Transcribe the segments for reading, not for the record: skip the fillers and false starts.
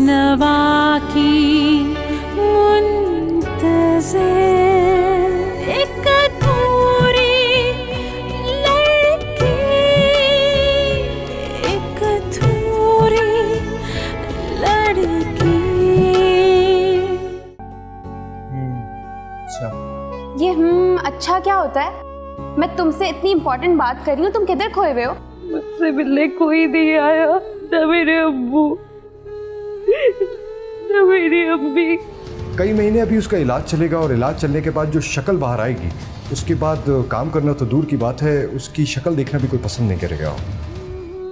नवा की मुंतज़िर एक अधूरी लड़की, एक अधूरी लड़की। अच्छा। ये अच्छा क्या होता है? मैं तुमसे इतनी इम्पोर्टेंट बात कर रही हूँ, तुम किधर खोए हुए हो? मुझसे मिलने कोई नहीं आया, न मेरे अब्बू न मेरी अम्मी। कई महीने अभी उसका इलाज चलेगा और इलाज चलने के बाद जो शक्ल बाहर आएगी, उसके बाद काम करना तो दूर की बात है, उसकी शक्ल देखना भी कोई पसंद नहीं करेगा।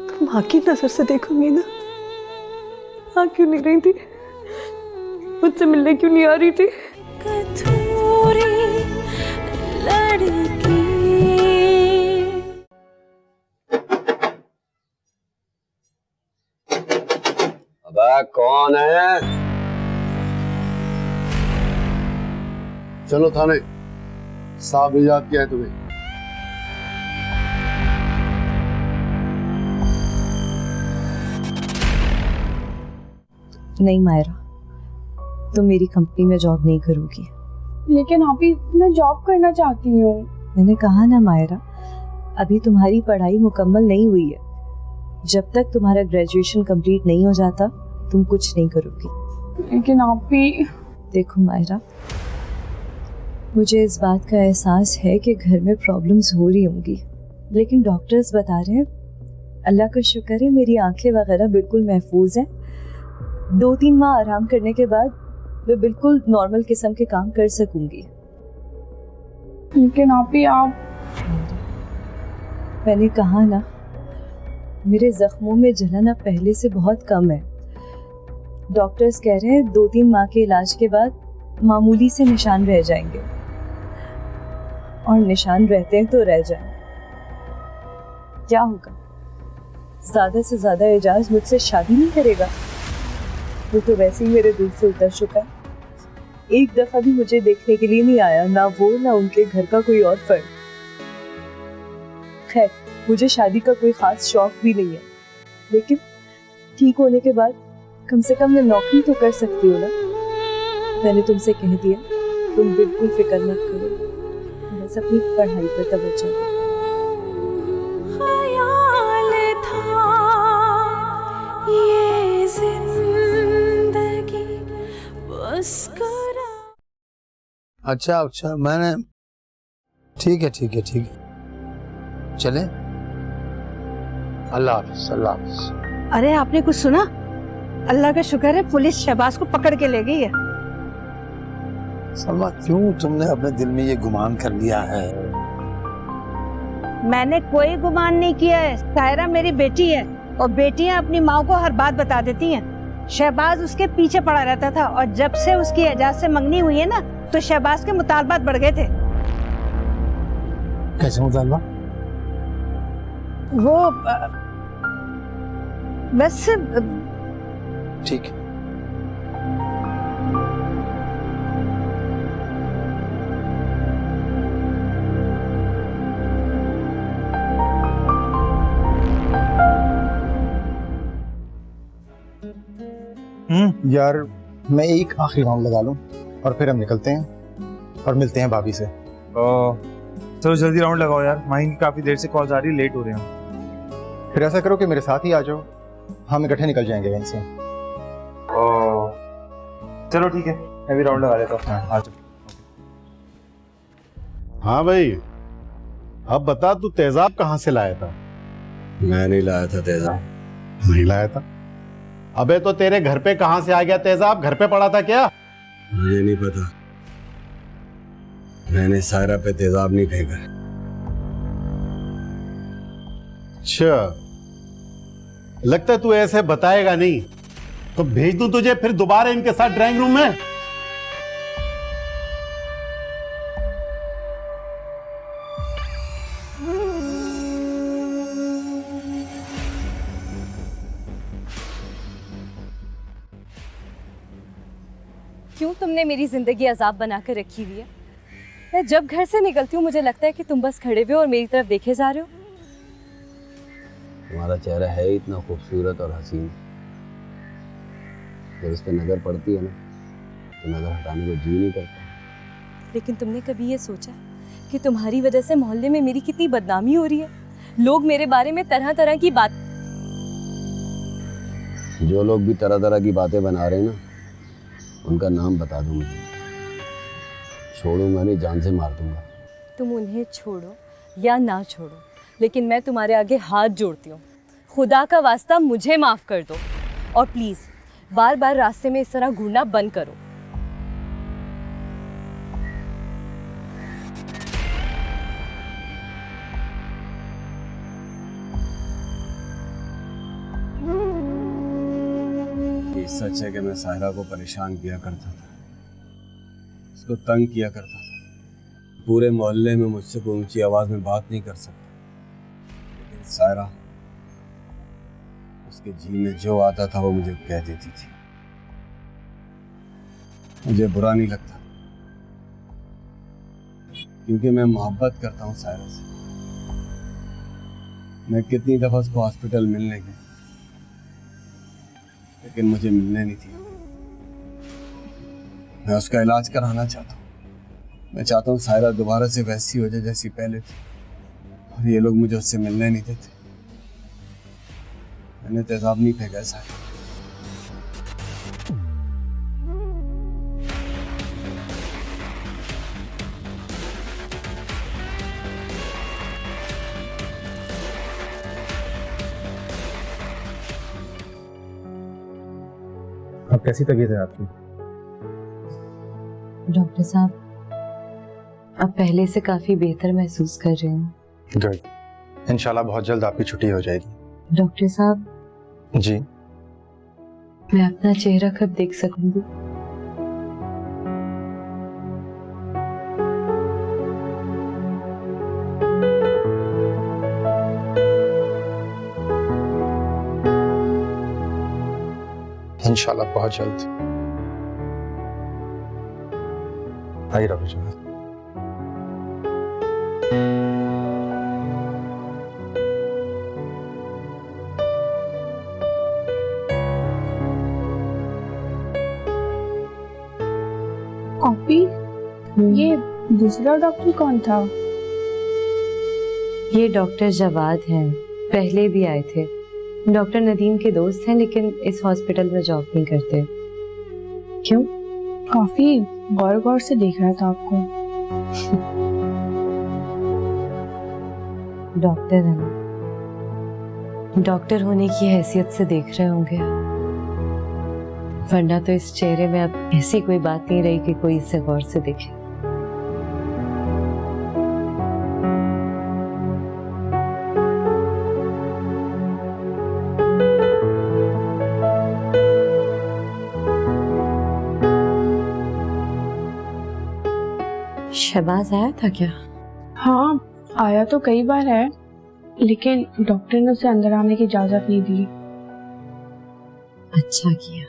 तुम माँ की नजर से देखोगी ना, हाँ क्यों नहीं रही थी? मुझसे मिलने क्यों नहीं आ रही थी? लड़की। अबे कौन है? चलो थाने, साहब इजाजत किया है तुम्हें। नहीं मायरा, तुम मेरी कंपनी में जॉब नहीं करोगी। लेकिन अभी मैं जॉब करना चाहती हूँ। मैंने कहा ना मायरा, अभी तुम्हारी पढ़ाई मुकम्मल नहीं हुई है। जब तक तुम्हारा ग्रेजुएशन कंप्लीट नहीं हो जाता तुम कुछ नहीं करोगी। लेकिन आप भी देखो मायरा, मुझे इस बात का एहसास है कि घर में प्रॉब्लम्स हो रही होंगी, लेकिन डॉक्टर्स बता रहे हैं, अल्लाह का शुक्र है मेरी आंखें वगैरह बिल्कुल महफूज हैं। 2-3 माह आराम करने के बाद मैं बिल्कुल नॉर्मल किस्म के काम कर सकूंगी। लेकिन आप मैंने कहा ना, मेरे जख्मों में जलन अब पहले से बहुत कम है। डॉक्टर्स कह रहे हैं 2-3 माह के इलाज के बाद मामूली से निशान रह जाएंगे, और निशान रहते हैं तो रह जाएं। क्या होगा? ज्यादा से ज्यादा एजाज मुझसे शादी नहीं करेगा। वो तो वैसे ही मेरे दिल से उतर चुका है। एक दफा भी मुझे देखने के लिए नहीं आया, ना वो ना उनके घर का कोई और फर्द। खैर, मुझे शादी का कोई खास शौक भी नहीं है, लेकिन ठीक होने के बाद कम से कम मैं नौकरी तो कर सकती हूँ ना। मैंने तुमसे कह दिया, तुम बिल्कुल फिक्र मत करो, बस अपनी पढ़ाई पर तवज्जो दो। ख्याल था ये जिंदगी मुस्कुरा। अच्छा मैंने ठीक है चले। अल्लाह हाफिज, अल्लाह हाफिज। अरे आपने कुछ सुना? अल्लाह का शुक्र है पुलिस शहबाज को पकड़ के ले गई है। सलमा, क्यों तुमने अपने दिल में ये गुमान कर लिया है? मैंने कोई गुमान नहीं किया है। सायरा मेरी बेटी है और बेटियां अपनी माँ को हर बात बता देती हैं। शहबाज उसके पीछे पड़ा रहता था और जब से उसकी एजाज से मंगनी हुई है ना, तो शहबाज के मुतालबात बढ़ गए थे। कैसे मुतालबा? वो बस ठीक है। यार मैं एक आखिरी राउंड लगा लूं और फिर हम निकलते हैं और मिलते हैं भाभी से। चलो जल्दी राउंड लगाओ यार, माहिन की काफी देर से कॉल आ रही है, लेट हो रहे हैं। फिर ऐसा करो कि मेरे साथ ही आ जाओ, हम इकट्ठे निकल जाएंगे यहीं से। चलो ठीक है, मैं भी राउंड लगा लेता हूँ। आ जाओ। हाँ भाई, अब बता तू तेजाब कहाँ से लाया था? मैं नहीं लाया था तेजाब। नहीं लाया था? अबे तो तेरे घर पे कहाँ से आ गया तेजाब? घर पे पड़ा था क्या? मुझे नहीं पता, मैंने सायरा पे तेजाब नहीं फेंका। अच्छा, लगता है तू ऐसे बताएगा नहीं, तो भेज दूं तुझे फिर दोबारा इनके साथ ड्राइंग रूम में। क्यों तुमने मेरी जिंदगी अजाब बना कर रखी हुई है? मैं जब घर से निकलती हूँ मुझे लगता है कि तुम बस खड़े हुए और मेरी तरफ देखे जा रहे हो। तुम्हारा चेहरा है इतना खूबसूरत और हसीन, जब उस पर नजर पड़ती है ना तो नजर हटाने को जी नहीं करता। लेकिन तुमने कभी ये सोचा कि तुम्हारी वजह से मोहल्ले में मेरी कितनी बदनामी हो रही है? लोग मेरे बारे में तरह तरह की बात। जो लोग भी तरह तरह की बातें बना रहे हैं ना, उनका नाम बता दो मुझे, छोड़ूंगा नहीं, जान से मार दूंगा। तुम उन्हें छोड़ो या ना छोड़ो, लेकिन मैं तुम्हारे आगे हाथ जोड़ती हूँ, खुदा का वास्ता मुझे माफ़ कर दो। और प्लीज़ बार बार रास्ते में इस तरह घूरना बंद करो। ये सच है कि मैं सायरा को परेशान किया करता था, उसको तंग किया करता था। पूरे मोहल्ले में मुझसे कोई ऊंची आवाज में बात नहीं कर सकता, लेकिन सायरा उसके जी में जो आता था वो मुझे कह देती थी। मुझे बुरा नहीं लगता क्योंकि मैं मोहब्बत करता हूँ सायरा से। मैं कितनी दफा उसको हॉस्पिटल मिलने गया, लेकिन मुझे मिलने नहीं थी। मैं उसका इलाज कराना चाहता हूँ। मैं चाहता हूँ सायरा दोबारा से वैसी हो जाए जैसी पहले थी, और ये लोग मुझे उससे मिलने नहीं देते। मैंने तेजाब नहीं फेंका सायरा। अब कैसी तबीयत है आपकी? डॉक्टर साहब, अब पहले से काफ़ी बेहतर महसूस कर रही हूँ। गुड, इंशाल्लाह बहुत जल्द आपकी छुट्टी हो जाएगी। डॉक्टर साहब जी, मैं अपना चेहरा कब देख सकूंगी? इंशाल्लाह बहुत जल्द। आइए डॉक्टर साहब। कॉपी, ये दूसरा डॉक्टर कौन था? ये डॉक्टर जवाद हैं, पहले भी आए थे। डॉक्टर नदीम के दोस्त हैं, लेकिन इस हॉस्पिटल में जॉब नहीं करते। क्यों? काफी गौर गौर से देख रहा था आपको। डॉक्टर है ना, डॉक्टर होने की हैसियत से देख रहे होंगे, वरना तो इस चेहरे में अब ऐसी कोई बात नहीं रही कि कोई इसे गौर से देखे। शहबाज आया था क्या? हाँ, आया तो कई बार है, लेकिन डॉक्टर ने उसे अंदर आने की इजाजत नहीं दी। अच्छा किया।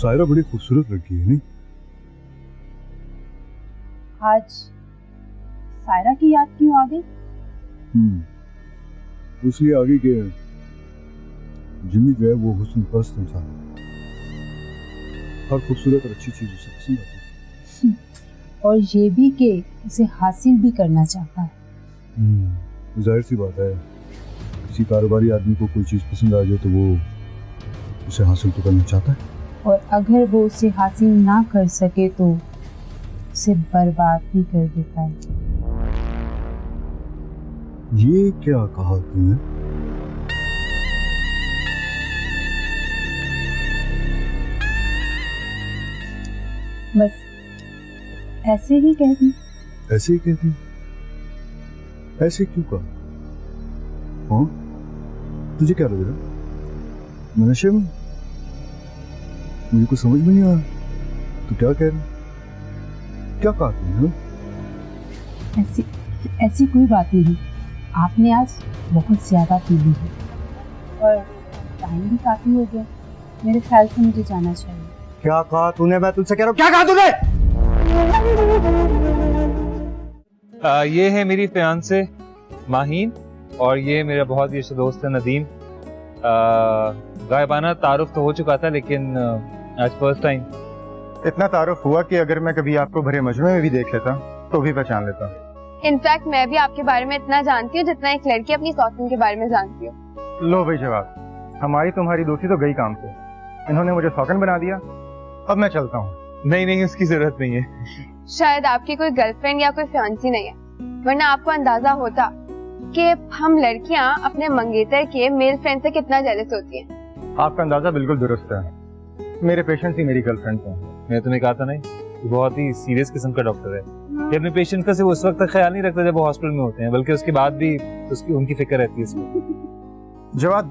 सायरा बड़ी खूबसूरत लड़की है नहीं? आज सायरा की याद क्यों आ गई? इसलिए आगे के जिम्मी जो है वो हुस्न परस्त इंसान है। हर खूबसूरत और अच्छी चीज उसे पसंद आती है। और ये भी कि उसे हासिल भी करना चाहता है। जाहिर सी बात है, किसी कारोबारी आदमी को कोई चीज पसंद आ जाए तो वो उसे हासिल तो करना चाहता है, और अगर वो उसे हासिल ना कर सके तो उसे बर्बाद भी कर देता है। ये क्या कहा तुमने? बस ऐसे ही कह दी। ऐसे ही कहती? ऐसे क्यों कहा? हाँ, तुझे क्या लग रहा? मैं नशे में? मुझे कुछ समझ में नहीं आ रहा। तू क्या कह रहा? क्या कहा तुमने? ऐसी कोई बात नहीं। आपने आज बहुत ज्यादा पी ली है और टाइम भी काफी हो गया। मेरे ख्याल से मुझे जाना चाहिए। क्या कहा तूने? मैं तुझसे कह रहा हूँ, क्या कहा तूने? ये है मेरी फियांसे माहीन और ये मेरा बहुत ही अच्छा दोस्त है नदीम। गायबाना तारुफ तो हो चुका था लेकिन आज फर्स्ट टाइम। इतना तारुफ हुआ कि अगर मैं कभी आपको भरे मजमे में भी देख लेता तो भी पहचान लेता। इनफैक्ट मैं भी आपके बारे में इतना जानती हूँ जितना एक लड़की अपनी सौतन के बारे में जानती हूँ। लो भाई जवाब, हमारी तुम्हारी दोस्ती तो गई काम से। इन्होंने मुझे सौतन बना दिया, अब मैं चलता हूँ। नहीं, उसकी जरूरत नहीं है। शायद आपकी कोई गर्लफ्रेंड या कोई फियांसी नहीं है, वरना आपको अंदाजा होता कि हम लड़कियां अपने मंगेतर के मेल फ्रेंड से कितना जेलस होती हैं। आपका अंदाजा बिल्कुल दुरुस्त है। मेरे पेशेंट ही मेरी गर्लफ्रेंड हैं। मैं तुम्हें कहा था नहीं, बहुत ही सीरियस किस्म का डॉक्टर है। ये अपने पेशेंट का सिर्फ उस वक्त तक ख्याल नहीं रखता जब वो हॉस्पिटल में होते हैं, बल्कि उसके बाद भी उनकी फिक्र रहती है इसमें। जवाब,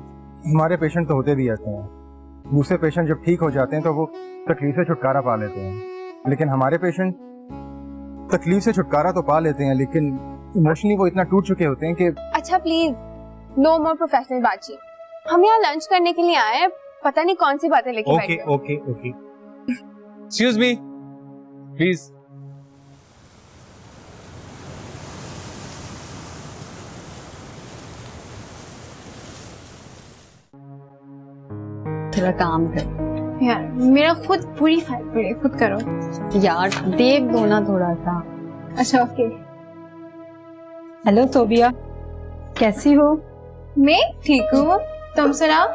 हमारे पेशेंट तो होते भी ऐसे हैं। दूसरे पेशेंट जब ठीक हो जाते हैं तो वो तकलीफ से छुटकारा पा लेते हैं, लेकिन हमारे पेशेंट तकलीफ से छुटकारा तो पा लेते हैं लेकिन इमोशनली वो इतना टूट चुके होते हैं कि। अच्छा प्लीज, नो मोर प्रोफेशनल बातचीत। हम यहाँ लंच करने के लिए आए हैं, पता नहीं कौन सी बातें लेके बैठे हो। ओके। Excuse me please. थोड़ा काम कर यार, मेरा खुद पूरी फाइल पड़ी, खुद करो यार, देख दो ना थोड़ा सा। अच्छा ओके। हेलो सोबिया, कैसी हो? मैं ठीक हूँ, तुम सुनाओ?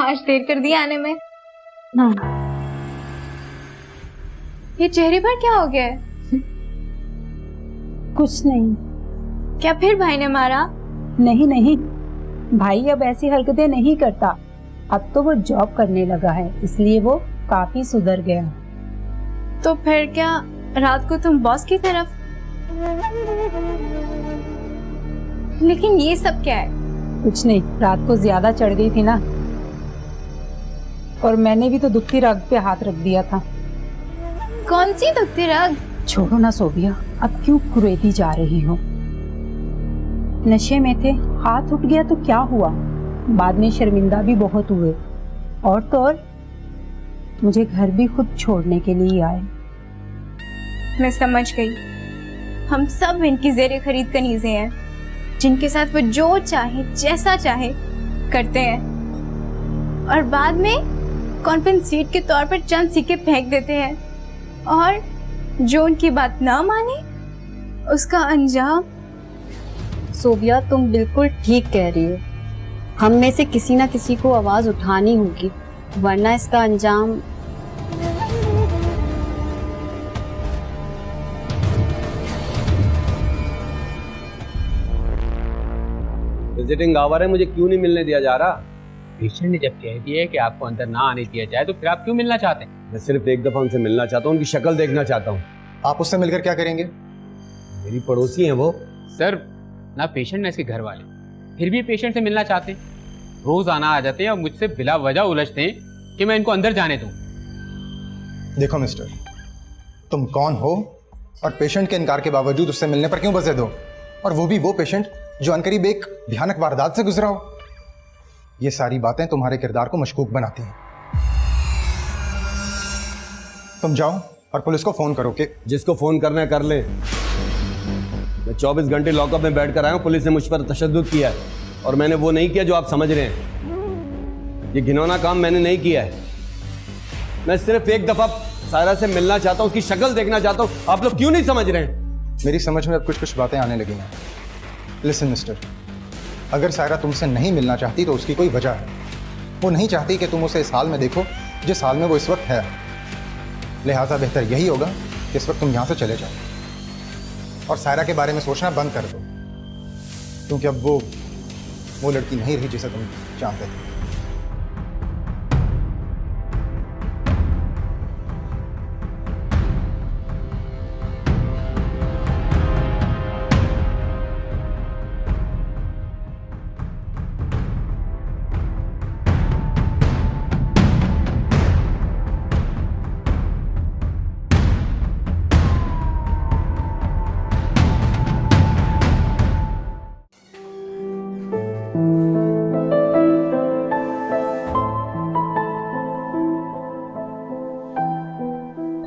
आज देर कर दिया आने में। ये चेहरे पर क्या हो गया है? कुछ नहीं। क्या फिर भाई ने मारा? नहीं, भाई अब ऐसी हरकतें नहीं करता। अब तो वो जॉब करने लगा है, इसलिए वो काफी सुधर गया। तो फिर क्या रात को तुम बॉस की तरफ? लेकिन ये सब क्या है? कुछ नहीं, रात को ज्यादा चढ़ गई थी ना, और मैंने भी तो दुखती रग पे हाथ रख दिया था। कौन सी दुखती रग? छोड़ो ना सोबिया, अब क्यों कुरेदी जा रही हो? नशे में थे, हाथ उठ गया तो क्या हुआ? बाद में शर्मिंदा भी बहुत हुए, और तो और मुझे घर भी खुद छोड़ने के लिए आए। मैं समझ गई, हम सब इनकी जेरे खरीद कनीजे हैं, जिनके साथ वो जो चाहे जैसा चाहे करते हैं, और बाद में कॉम्पेंसेट के तौर पर चंद सिक्के फेंक देते हैं, और जो उनकी बात ना माने उसका अंजाम। सोबिया, तुम बिल्कुल ठीक कह रही हो। हम में से किसी ना किसी को आवाज उठानी होगी, वरना इसका अंजाम। विजिटिंग आवर है, मुझे क्यों नहीं मिलने दिया जा रहा? पेशेंट ने जब कह दिया है कि आपको अंदर ना आने दिया जाए तो फिर आप क्यों मिलना चाहते हैं? मैं सिर्फ एक दफा उनसे मिलना चाहता हूँ, उनकी शक्ल देखना चाहता हूँ। आप उससे मिलकर क्या करेंगे? मेरी पड़ोसी हैं वो। सर, ना पेशेंट ना इसके घर वाले, फिर भी पेशेंट से मिलना चाहते हैं। रोज आना आ जाते हैं और मुझसे बिला वजह उलझते हैं कि मैं इनको अंदर जाने दूं। देखो मिस्टर, तुम कौन हो और पेशेंट के इनकार के बावजूद उससे मिलने पर क्यों बज़िद हो? और वो भी वो पेशेंट जो अनकरीब एक भयानक वारदात से गुजरा हो। ये सारी बातें तुम्हारे किरदार को मशकूक बनाती हैं। तुम जाओ और पुलिस को फोन करो कि जिसको फोन करना है कर ले। मैं 24 घंटे लॉकअप में बैठ कर आया हूँ, पुलिस ने मुझ पर तशद्दुद किया है और मैंने वो नहीं किया जो आप समझ रहे हैं। ये घिनौना काम मैंने नहीं किया है। मैं सिर्फ एक दफा सायरा से मिलना चाहता हूँ, उसकी शक्ल देखना चाहता हूँ। आप लोग क्यों नहीं समझ रहे हैं? मेरी समझ में अब कुछ कुछ बातें आने लगी हैं। लिसन मिस्टर, अगर सायरा तुमसे नहीं मिलना चाहती तो उसकी कोई वजह है। वो नहीं चाहती कि तुम उसे इस हाल में देखो जिस हाल में वो इस वक्त है। लिहाजा बेहतर यही होगा कि इस वक्त तुम यहाँ से चले जाओ और सायरा के बारे में सोचना बंद कर दो, क्योंकि अब वो लड़की नहीं रही जिसे तुम जानते थे।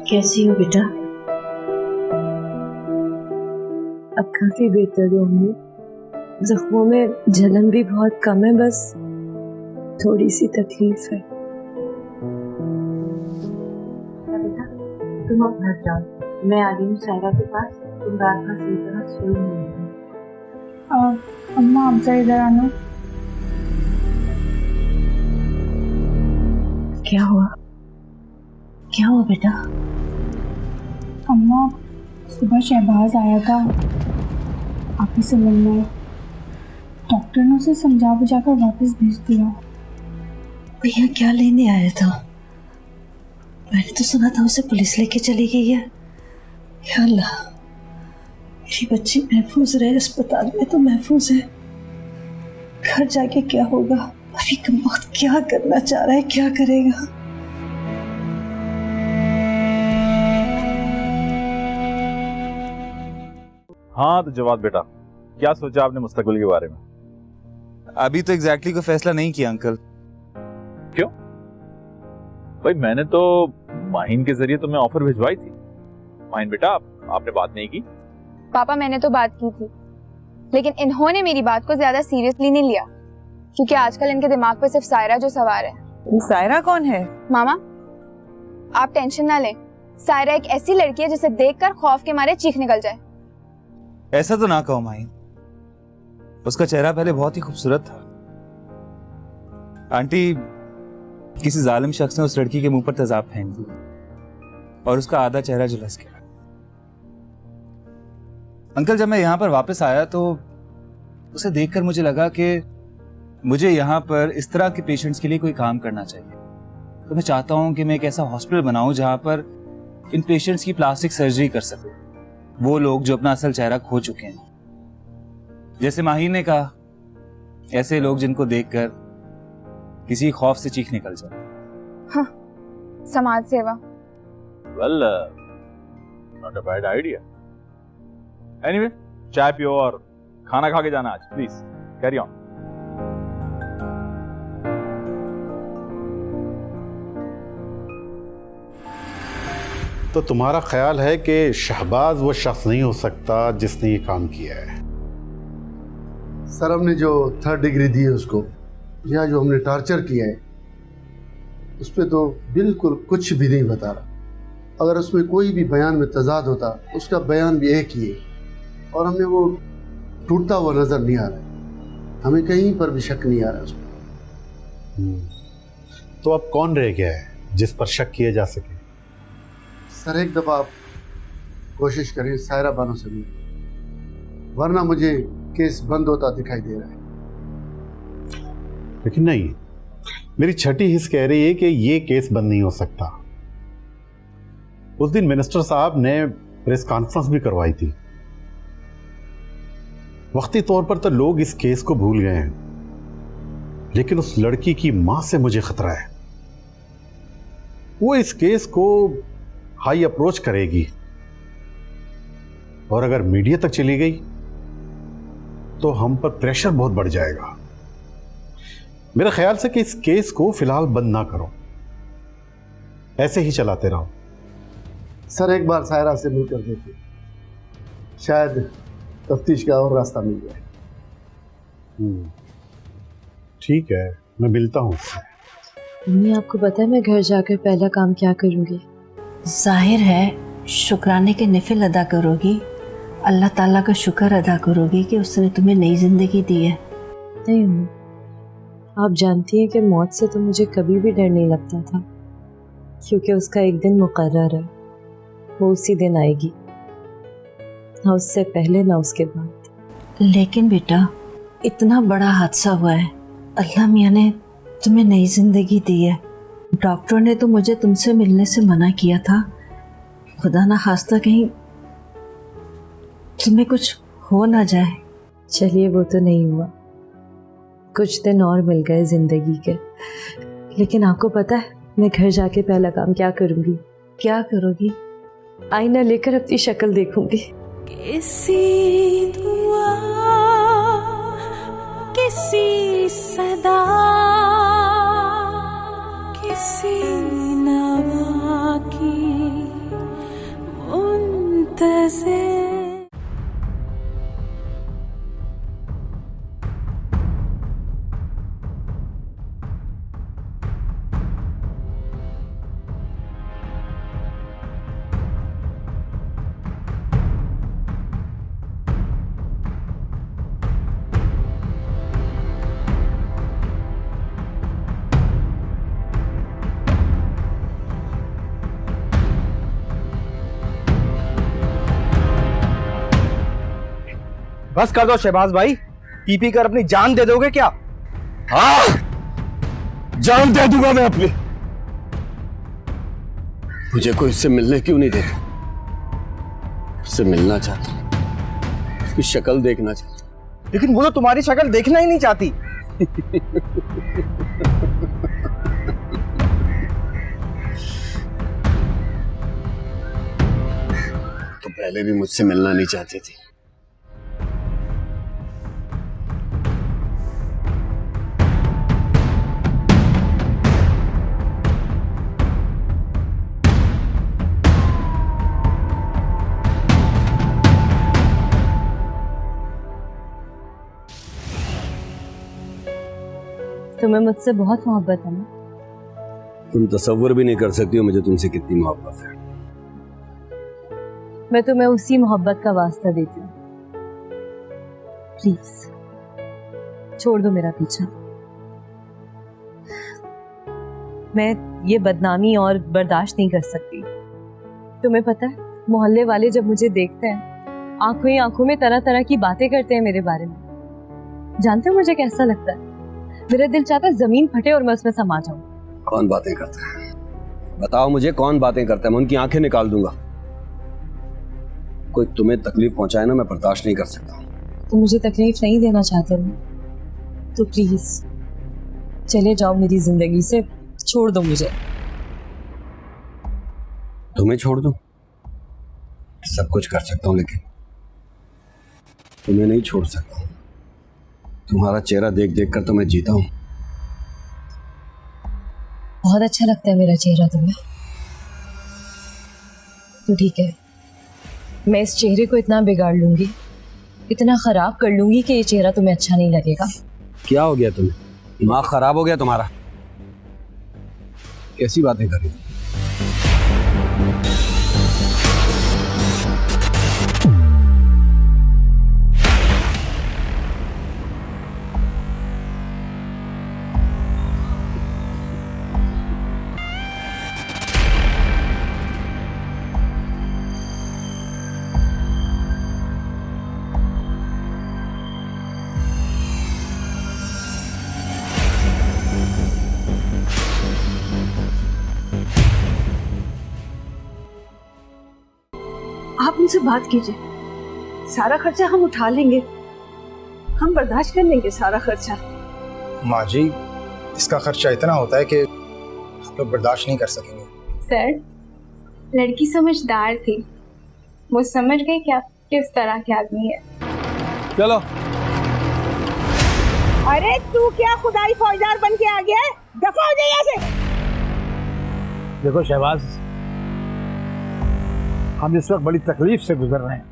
कैसी हो बेटा? अब काफी बेहतर होंगी। जख्मों में जलन भी बहुत कम है, बस थोड़ी सी तकलीफ है। बेटा तुम अब घर जाओ, मैं आ रही हूँ सायरा के पास। तुम रात भर सही तरह सोई नहीं हो। अम्मा आप जरा इधर आना। क्या हुआ? क्या हुआ बेटा? अम्मा सुबह शहबाज आया था आप ही से मिलने। डॉक्टर ने उसे समझा बुझा कर वापस भेज दिया। भैया क्या लेने आया था? मैंने तो सुना था उसे पुलिस लेके चली गई है। या अल्लाह, मेरी बच्ची महफूज रहे, अस्पताल में तो महफूज है, घर जाके क्या होगा? अभी कम वक्त क्या करना चाह रहा है, क्या करेगा? हाँ तो जवाब बेटा, क्या सोचा आपने मुस्तकबिल के बारे में? अभी तो एग्जैक्टली कोई फैसला नहीं किया अंकल। क्यों भाई? मैंने तो माहिन के जरिए तुम्हें ऑफर भिजवाई थी। माहिन बेटा आपने बात नहीं की? पापा मैंने तो बात की थी, लेकिन इन्होंने मेरी बात को ज्यादा सीरियसली नहीं लिया, क्योंकि आजकल इनके दिमाग पे सिर्फ सायरा जो सवार है। सायरा कौन है? मामा आप टेंशन ना लें, सायरा एक ऐसी लड़की है जिसे देखकर खौफ के मारे चीख निकल जाए। ऐसा तो ना कहो माहिन, उसका चेहरा पहले बहुत ही खूबसूरत था। आंटी किसी जालिम शख्स ने उस लड़की के मुंह पर तेजाब फेंक दिया और उसका आधा चेहरा झुलस गया। अंकल जब मैं यहाँ पर वापस आया तो उसे देखकर मुझे लगा कि मुझे यहाँ पर इस तरह के पेशेंट्स के लिए कोई काम करना चाहिए। तो मैं चाहता हूँ कि मैं एक ऐसा हॉस्पिटल बनाऊं जहाँ पर इन पेशेंट्स की प्लास्टिक सर्जरी कर सकूं, वो लोग जो अपना असल चेहरा खो चुके हैं। जैसे माही ने कहा, ऐसे लोग जिनको देखकर किसी खौफ से चीख निकल जाए। हाँ, समाज सेवा। Well not a bad idea. Anyway चाय पियो और खाना खा के जाना आज, प्लीज कैरी ऑन। तो तुम्हारा ख्याल है कि शहबाज वो शख्स नहीं हो सकता जिसने ये काम किया है? सर हमने जो 3rd डिग्री दी है उसको, या जो हमने टॉर्चर किया है उस पर तो बिल्कुल कुछ भी नहीं बता रहा। अगर उसमें कोई भी बयान में तजाद होता, उसका बयान भी एक ही है और हमें वो टूटता हुआ नज़र नहीं आ रहा है। हमें कहीं पर भी शक नहीं आ रहा है उसमें। तो अब कौन रह गया है जिस पर शक किया जा सके? सर एक दफ़ा आप कोशिश करें सायरा बानो से मिलने, वरना मुझे केस बंद होता दिखाई दे रहा है। लेकिन नहीं, मेरी छठी हिस्स कह रही है कि ये केस बंद नहीं हो सकता। उस दिन मिनिस्टर साहब ने प्रेस कॉन्फ्रेंस भी करवाई थी। वक्ती तौर पर तो लोग इस केस को भूल गए हैं, लेकिन उस लड़की की मां से मुझे खतरा है। वो इस केस को हाई अप्रोच करेगी और अगर मीडिया तक चली गई तो हम पर प्रेशर बहुत बढ़ जाएगा। मेरे ख्याल से कि इस केस को फिलहाल बंद ना करो, ऐसे ही चलाते रहो। सर एक बार सायरा से मिलकर देखिए, शायद तफ्तीश का और रास्ता मिल जाए। ठीक है, मैं मिलता हूँ उससे। मम्मी आपको पता है मैं घर जाकर पहला काम क्या करूँगी? जाहिर है शुक्राने के नफिल अदा करोगी, अल्लाह ताला का शुक्र अदा करोगी कि उसने तुम्हें नई जिंदगी दी है। नहीं मम्मी, आप जानती हैं कि मौत से तो मुझे कभी भी डर नहीं लगता था, क्योंकि उसका एक दिन मुकर्रर है, वो उसी दिन आएगी, ना उससे पहले ना उसके बाद। लेकिन बेटा इतना बड़ा हादसा हुआ है, अल्लाह मियाँ ने तुम्हें नई जिंदगी दी है। डॉक्टर ने तो मुझे तुमसे मिलने से मना किया था, खुदा ना खास्ता कहीं तुम्हें कुछ हो ना जाए। चलिए वो तो नहीं हुआ, कुछ दिन और मिल गए जिंदगी के, लेकिन आपको पता है मैं घर जाके पहला काम क्या करूंगी? क्या करोगी? आईना लेकर अपनी शक्ल देखूंगी। किसी दुआ किसी सदा किसी नवा की बस कर दो शहबाज भाई, पी पी कर अपनी जान दे दोगे क्या? हाँ, जान दे दूंगा मैं अपनी। मुझे कोई इससे मिलने क्यों नहीं देता? उससे मिलना चाहता हूं, उसकी शक्ल देखना चाहता हूं। लेकिन वो तो तुम्हारी शक्ल देखना ही नहीं चाहती। तो पहले भी मुझसे मिलना नहीं चाहती थी। तुम्हें मुझसे बहुत मोहब्बत है ना? तुम तसव्वुर भी नहीं कर सकती हो मुझे तुमसे कितनी मोहब्बत है। मैं तुम्हें उसी मोहब्बत का वास्ता देती हूँ। प्लीज छोड़ दो मेरा पीछा। मैं ये बदनामी और बर्दाश्त नहीं कर सकती। तुम्हें पता है, मोहल्ले वाले जब मुझे देखते हैं आंखों ही आंखों में तरह तरह की बातें करते हैं मेरे बारे में। जानते हो मुझे कैसा लगता है? मेरा दिल चाहता है जमीन फटे और मैं उसमें समा जाऊं। कौन बातें करता है? बताओ मुझे, कौन बातें करता है? मैं उनकी आंखें निकाल दूंगा। कोई तुम्हें तकलीफ पहुंचाए ना, मैं बर्दाश्त नहीं कर सकता। तो मुझे तकलीफ नहीं देना चाहते हो तो प्लीज चले जाओ मेरी जिंदगी से, छोड़ दो मुझे। तुम्हें छोड़ दूं? सब कुछ कर सकता हूं लेकिन तुम्हें नहीं छोड़ सकता। तुम्हारा चेहरा देख देख कर तो मैं जीता हूं। बहुत अच्छा लगता है मेरा चेहरा तुम्हें। तो ठीक है, मैं इस चेहरे को इतना बिगाड़ लूंगी, इतना खराब कर लूंगी कि ये चेहरा तुम्हें अच्छा नहीं लगेगा। क्या हो गया तुम्हें? दिमाग खराब हो गया तुम्हारा? कैसी बातें कर रही हो? आप उनसे बात कीजिए, सारा खर्चा हम उठा लेंगे, हम बर्दाश्त कर लेंगे सारा खर्चा। माँ जी, इसका खर्चा इतना होता है कि हम लोग बर्दाश्त नहीं कर सकेंगे। सर, लड़की समझदार थी, वो समझ गई कि आप किस तरह के आदमी है। चलो। अरे तू क्या खुदाई फौजदार बन के आ गया है? दफा हो जाए यहाँ से। देखो शहबाज, हम इस वक्त बड़ी तकलीफ से गुजर रहे हैं।